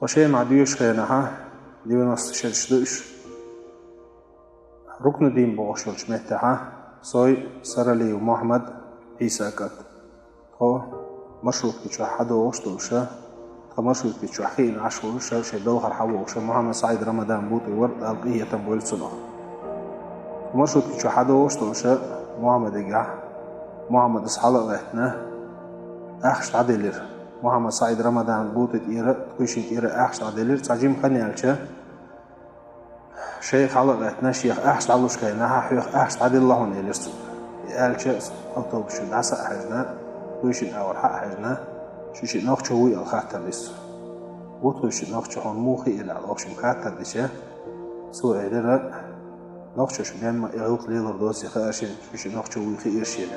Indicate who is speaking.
Speaker 1: قشي مع ديوش خينها ديو نص شرشدوش ركن دين بوشل شمتها صوي سرلي ومحمد عيسى كات خو مشروط كيشو حدو وشتوشا مشروط كيشو حين عشوشا شدوهر حووشا محمد سعيد رمضان بوطي ورد ألقية تنبويل صنع مشروط كيشو حدو وشتوشا محمد إجاه محمد إسحاق غيتنا أخش عدلير محمد سعيد رمضان بوطي إيرا تكوشي إيرا أخش عدلير تعجيم خني ألشا شيخ حلق غيتنا شيخ أخش علوش كيناها حيخ أخش عدل الله نيلرسو ألشا أطوب شد عسى حجنا تويشن أول حق حجنا شيشن نوخشوي الخاتر لسو وتويشن نوخشون موخي إلى الأوشم خاتر لسه سوء إلى نوخشوش بيان ما يغلق ليلر دوسي خاشن شيشن نوخشوي خير شيء